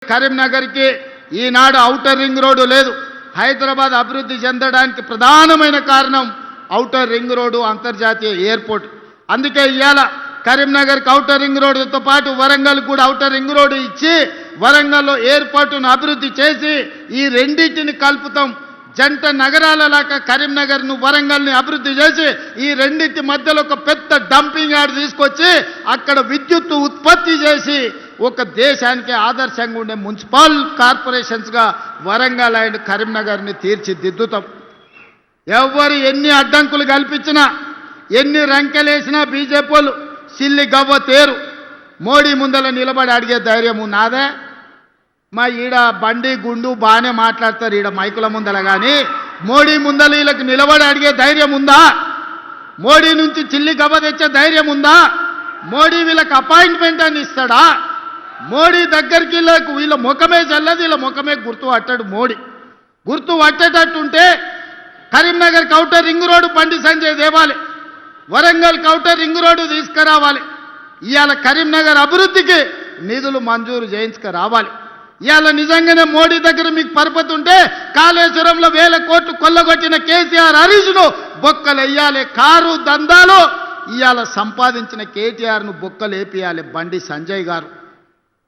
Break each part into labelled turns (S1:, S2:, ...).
S1: కరీంనగర్కి ఈనాడు outer ring road లేదు. హైదరాబాద్ అభివృద్ధి చెందడానికి ప్రధానమైన కారణం ఔటర్ రింగ్ రోడ్డు, అంతర్జాతీయ ఎయిర్పోర్ట్. అందుకే ఇవాళ కరీంనగర్కి ఔటర్ రింగ్ రోడ్డుతో పాటు వరంగల్ కూడా ఔటర్ రింగ్ రోడ్డు ఇచ్చి వరంగల్లో ఎయిర్పోర్టును అభివృద్ధి చేసి ఈ రెండింటిని కలుపుతాం. జంట నగరాలలాగా కరీంనగర్ను వరంగల్ని అభివృద్ధి చేసి ఈ రెండింటి మధ్యలో ఒక పెద్ద డంపింగ్ యార్డ్ తీసుకొచ్చి అక్కడ విద్యుత్తు ఉత్పత్తి చేసి ఒక దేశానికి ఆదర్శంగా ఉండే మున్సిపల్ కార్పొరేషన్స్గా వరంగల్ అండ్ కరీంనగర్ని తీర్చిదిద్దుతాం. ఎవరు ఎన్ని అడ్డంకులు కల్పించినా ఎన్ని రంకెలేసినా బీజేపీ వాళ్ళు సిల్లి గవ్వ తేరు. మోడీ ముందల నిలబడి అడిగే ధైర్యం నాదే. మా ఈడ బండి గుండు బాగానే మాట్లాడతారు ఈడ మైకుల ముందల, కానీ మోడీ ముందల వీళ్ళకి నిలబడి అడిగే ధైర్యం ఉందా? మోడీ నుంచి చిల్లి గవ్వ తెచ్చే ధైర్యం ఉందా? మోడీ వీళ్ళకి అపాయింట్మెంట్ అని ఇస్తాడా? మోడీ దగ్గరికి వీళ్ళ ముఖమే చల్లదు, వీళ్ళ ముఖమే గుర్తు పట్టాడు. మోడీ గుర్తు పట్టేటట్టుంటే Karimnagar outer ring road Bandi Sanjay దేవాలి, వరంగల్ ఔటర్ రింగ్ రోడ్డు తీసుకురావాలి. ఇవాళ కరీంనగర్ అభివృద్ధికి నిధులు మంజూరు చేయించుకురావాలి. ఇవాళ నిజంగానే మోడీ దగ్గర మీకు పరపతి ఉంటే కాళేశ్వరంలో 1000 కోట్లు కొల్లగొట్టిన కేసీఆర్ హరీష్ను బొక్కలు వేయాలి. కారు దందాలు ఇవాళ సంపాదించిన కేటీఆర్ను బొక్కలు వేపియాలి బండి సంజయ్ గారు.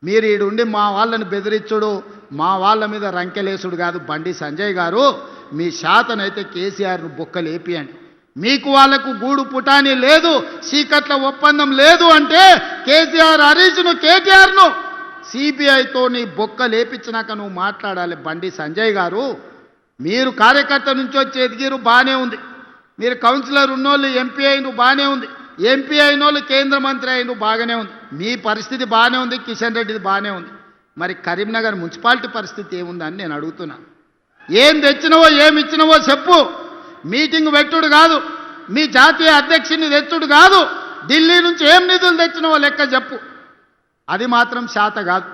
S1: మీరు ఈడుండి మా వాళ్ళని బెదిరించుడు, మా వాళ్ళ మీద రంకెలేసుడు కాదు బండి సంజయ్ గారు. మీ శాతనైతే కేసీఆర్ను బొక్కలు వేపియండి. మీకు వాళ్లకు గూడు పుటాని లేదు, చీకట్ల ఒప్పందం లేదు అంటే కేసీఆర్ హరీష్ను కేటీఆర్ను సిబిఐతో నీ బొక్క లేపించినాక నువ్వు మాట్లాడాలి బండి సంజయ్ గారు. మీరు కార్యకర్త నుంచి వచ్చి ఎదిగిరు బాగానే ఉంది, మీరు కౌన్సిలర్ ఉన్నోళ్ళు ఎంపీ అయిన బాగానే ఉంది, ఎంపీ అయిన వాళ్ళు కేంద్ర మంత్రి అయిన బాగానే ఉంది, మీ పరిస్థితి బాగానే ఉంది, కిషన్ రెడ్డిది బాగానే ఉంది. మరి కరీంనగర్ మున్సిపాలిటీ పరిస్థితి ఏముందని నేను అడుగుతున్నా. ఏం తెచ్చినవో ఏమి ఇచ్చినవో చెప్పు. మీటింగ్ పెట్టుడు కాదు, మీ జాతీయ అధ్యక్షుని తెచ్చుడు కాదు, ఢిల్లీ నుంచి ఏం నిధులు తెచ్చినవో లెక్క చెప్పు. అది మాత్రం శాత కాదు.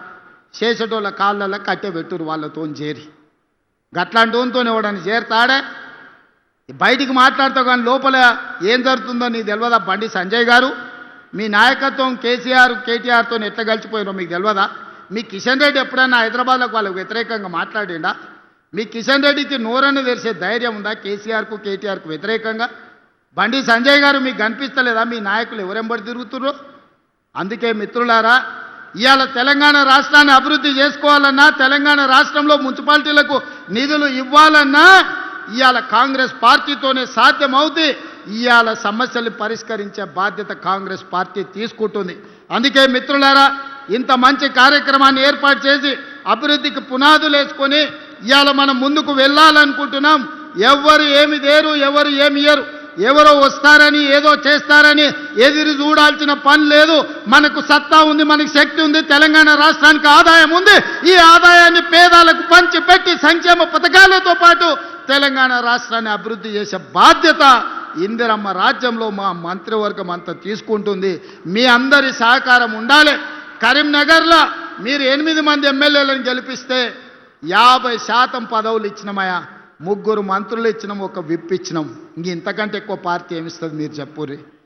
S1: చేసేటోళ్ళ కాళ్ళల్లో కట్టే పెట్టురు వాళ్ళతో చేరి. గట్లాంటి వాళ్ళతో ఇవ్వడానికి చేరుతాడే. బయటికి మాట్లాడతావు కానీ లోపల ఏం జరుగుతుందో నీకు తెలియదా బండి సంజయ్ గారు? మీ నాయకత్వం కేసీఆర్ కేటీఆర్తో ఎట్లా కలిసిపోయినో మీకు తెలియదా? మీ కిషన్ రెడ్డి ఎప్పుడైనా హైదరాబాద్లో వాళ్ళకు వ్యతిరేకంగా మాట్లాడిండా? మీ కిషన్ రెడ్డికి నోరನ್ನು తెరిసే ధైర్యం ఉందా కేసీఆర్కు కేటీఆర్కు వ్యతిరేకంగా? బండి సంజయ్ గారు మీకు కనిపిస్తలేదా మీ నాయకులు ఎవరెంబడి తిరుగుతుర్రో? అందుకే మిత్రులారా, ఇవాళ తెలంగాణ రాష్ట్రాన్ని అభివృద్ధి చేసుకోవాలన్నా, తెలంగాణ రాష్ట్రంలో మున్సిపాలిటీలకు నిధులు ఇవ్వాలన్నా ఇవాళ కాంగ్రెస్ పార్టీతోనే సాధ్యమవుతుంది. ఇవాళ సమస్యలు పరిష్కరించే బాధ్యత కాంగ్రెస్ పార్టీ తీసుకుంటుంది. అందుకే మిత్రులారా, ఇంత మంచి కార్యక్రమాన్ని ఏర్పాటు చేసి అభివృద్ధికి పునాదులు వేసుకొని ఇవాళ మనం ముందుకు వెళ్ళాలనుకుంటున్నాం. ఎవరు ఏమి దేరు, ఎవరు ఏమి ఇయ్యరు, ఎవరో వస్తారని ఏదో చేస్తారని ఎదురు చూడాల్సిన పని లేదు. మనకు సత్తా ఉంది, మనకు శక్తి ఉంది, తెలంగాణ రాష్ట్రానికి ఆదాయం ఉంది. ఈ ఆదాయాన్ని పేదలకు పంచి పెట్టి సంక్షేమ పథకాలతో పాటు తెలంగాణ రాష్ట్రాన్ని అభివృద్ధి చేసే బాధ్యత ఇందిరమ్మ రాజ్యంలో మా మంత్రివర్గం అంతా తీసుకుంటుంది. మీ అందరి సహకారం ఉండాలి. కరీంనగర్లో మీరు 8 మంది ఎమ్మెల్యేలను గెలిపిస్తే 50% పదవులు ఇచ్చినామయ్యా. 3 మంత్రులు ఇచ్చినాం, 1 విప్ ఇచ్చినాం. ఇంతకంటే ఎక్కువ పార్టీ ఏమిస్తుంది మీరు చెప్పుర్రి.